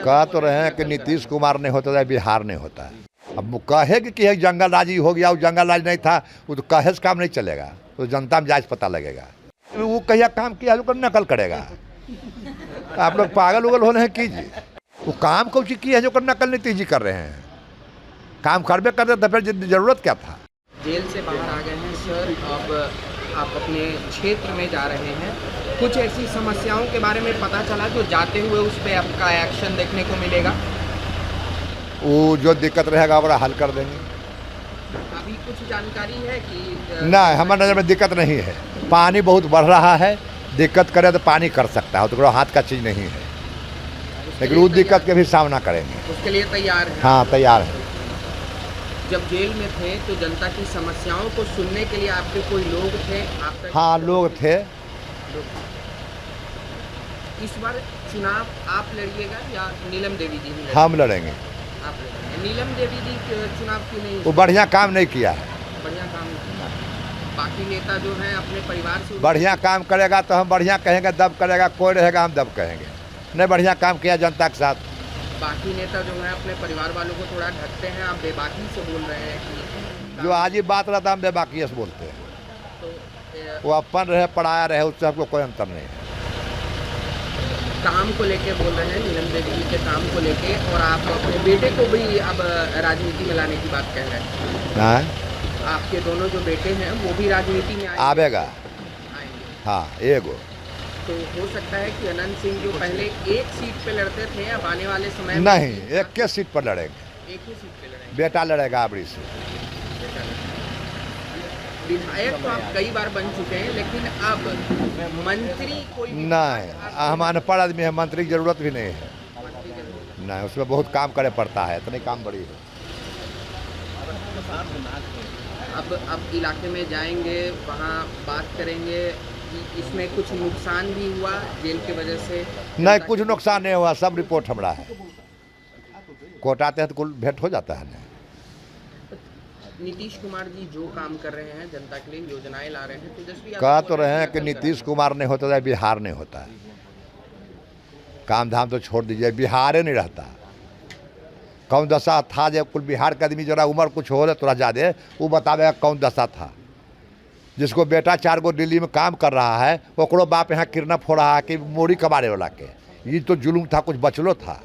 कह तो रहे हैं कि नीतीश कुमार नहीं होता है, बिहार नहीं होता है। अब वो कहेगी कि एक जंगल राजी हो गया, वो जंगल राज नहीं था, वो तो कहे से काम नहीं चलेगा, तो जनता में जायज पता लगेगा। वो कहिया काम किया लोग नकल करेगा। आप लोग पागल उगल हो रहे हैं कीजिए। वो काम कौन सी की है जो नकल नीतीश जी कर रहे हैं। काम करबे करते तो फिर जरूरत क्या था। जेल से बाहर आ गए हैं सर, अब आप अपने क्षेत्र में जा रहे हैं, कुछ ऐसी समस्याओं के बारे में पता चला जो जाते हुए उस पर आपका एक्शन देखने को मिलेगा? वो जो दिक्कत रहेगा बड़ा हल कर देंगे। अभी कुछ जानकारी है कि नहीं, हमारे नज़र में दिक्कत नहीं है। पानी बहुत बढ़ रहा है, दिक्कत करे तो पानी कर सकता है, तो हाथ का चीज़ नहीं है, लेकिन उस दिक्कत के भी सामना करेंगे। उसके लिए तैयार है? हाँ, तैयार है। जब जेल में थे तो जनता की समस्याओं को सुनने के लिए आपके कोई लोग थे? हाँ, लोग थे। इस बार चुनाव आप लड़िएगा या नीलम देवी जी ही? हम लड़ेंगे। आप लड़ेंगे। नीलम देवी जी चुनाव क्यों नहीं? वो बढ़िया काम नहीं किया है। बढ़िया काम नहीं किया। बाकी नेता जो हैं अपने परिवार से बढ़िया काम करेगा तो हम बढ़िया कहेंगे, दब करेगा कोई रहेगा हम दब कहेंगे। नहीं, बढ़िया काम किया जनता के साथ। बाकी नेता जो है अपने परिवार वालों को थोड़ा ढकते हैं, आप बेबाकी से बोल रहे हैं कि जो आज ही बात रहता हम बेबाकी से बोलते हैं। तो वो अपन रहे पढ़ाया रहे, उससे हमको कोई अंतर नहीं है। काम को लेके बोल रहे हैं, नीलम देवी जी के काम को लेके, और आप अपने बेटे को भी अब राजनीति में लाने की बात कह रहे हैं। आपके दोनों जो बेटे हैं वो भी राजनीति में आवेगा। आएंगे। हाँ, एगो तो हो सकता है कि अनंत सिंह जो पहले एक सीट पे लड़ते थे, अब आने वाले समय में नहीं, एक के सीट पर लड़ेंगे। एक ही सीट पे लड़ेंगे। बेटा लड़ेगा आबरी से। विधायक तो आप कई बार बन चुके हैं, लेकिन अब मंत्री कोई नहीं, हम अनपढ़ आदमी है, मंत्री की जरूरत भी नहीं है। नहीं, उसमें बहुत काम करे पड़ता है, इतने काम बड़ी है। अब इलाके में जाएंगे, वहाँ बात करेंगे कि इसमें कुछ नुकसान भी हुआ जेल की वजह से? नहीं, कुछ नुकसान नहीं हुआ, सब रिपोर्ट हमारा है। कोर्ट आते हैं तो कुल भेंट हो जाता है। नीतीश कुमार जी जो काम कर रहे हैं जनता के लिए, योजनाएं ला रहे हैं, तेजस्वी कह तो रहे हैं कि नीतीश कुमार नहीं होता है, बिहार नहीं होता है। काम धाम तो छोड़ दीजिए, बिहार ही नहीं रहता। कौन दशा था जब कुल बिहार का आदमी जरा उम्र कुछ हो रहा थोड़ा ज़्यादा, वो बतावेगा कौन दशा था। जिसको बेटा 4 गो दिल्ली में काम कर रहा है, ओकरो बाप यहाँ किरना फोड़ रहा है कि मोड़ी कबाड़े वाला के। ये तो जुलूम था, कुछ बचलो था।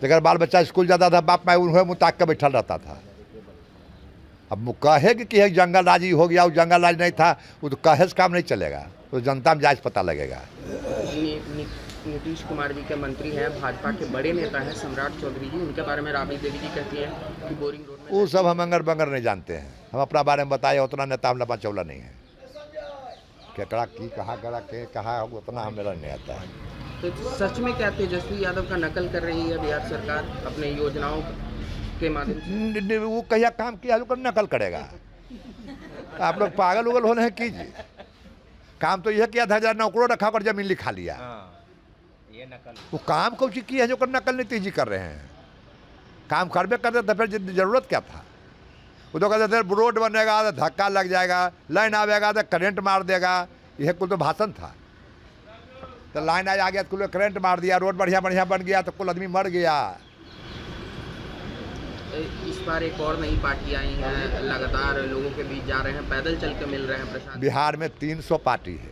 अगर बाल बच्चा स्कूल जाता था, बाप माँ उन्हें मुताक के बैठल रहता था। अब वो कहेगी कि एक जंगल राजी हो गया, वो जंगल राज नहीं था, वो तो कहे से काम नहीं चलेगा, तो जनता में जायज पता लगेगा। नीतीश कुमार जी के मंत्री हैं, भाजपा के बड़े नेता हैं सम्राट चौधरी जी, उनके बारे में राबड़ी देवी जी कहती है कि बोरिंग रोड में वो सब हम अंगर बंगर नहीं जानते हैं। हम अपना बारे में बताए उतना नेता हम लंबा चौला नहीं है। केकड़ा की कहा करा के कहा उतना हम मेरा नहीं आता है। तो सच में क्या तेजस्वी यादव का नकल कर रही है बिहार सरकार अपने योजनाओं के माध्यम से? वो कहिया काम किया लोग नकल करेगा। आप लोग पागल उगल हो रहे हैं कीजिए। काम तो यह किया था, जरा नौकरों रखा कर जमीन लिखा लिया। ये नकल। वो काम कौन सी की है जो नकल नीतीश जी कर रहे हैं। काम करबे करते तो फिर जरूरत क्या था। वो तो कहते थे रोड बनेगा तो धक्का लग जाएगा, लाइन आवेगा तो करंट मार देगा, यह कुल तो भाषण था। तो लाइन आ गया तो कुल करंट मार दिया, रोड बढ़िया बढ़िया बन गया तो कुल आदमी मर गया। इस बार एक और नई पार्टी आई हैं, लगातार लोगों के बीच जा रहे हैं, पैदल चल के मिल रहे हैं प्रसाद। बिहार में 300 पार्टी है।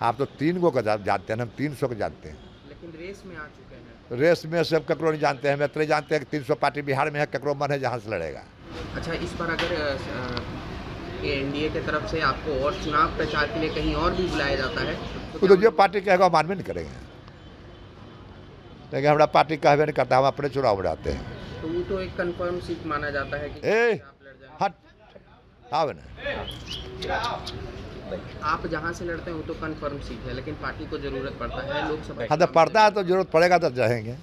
आप तो 3 गो को जानते हैं, हम 300 को जानते हैं। लेकिन रेस में आ चुके हैं। रेस में सब ककरो नहीं जानते हैं, हम इतने जानते हैं कि 300 पार्टी बिहार में है, ककरो मन है जहाँ से लड़ेगा। अच्छा, इस बार अगर एनडीए की तरफ से आपको और चुनाव प्रचार के लिए कहीं और भी बुलाया जाता है तो जो पार्टी कहेगा मानवे नहीं करेंगे। लेकिन हमारा पार्टी कहवे नहीं करता, हम अपने चुनाव में जाते हैं। तो वो तो एक कंफर्म सीट माना जाता है कि आप लड़ जाएंगे। हट आवे ना। आप जहाँ से लड़ते हैं वो तो कंफर्म सीट है, लेकिन पार्टी को जरूरत पड़ता है लोकसभा। हाँ, तो पड़ता है तो जरूरत पड़ेगा तो जाएंगे।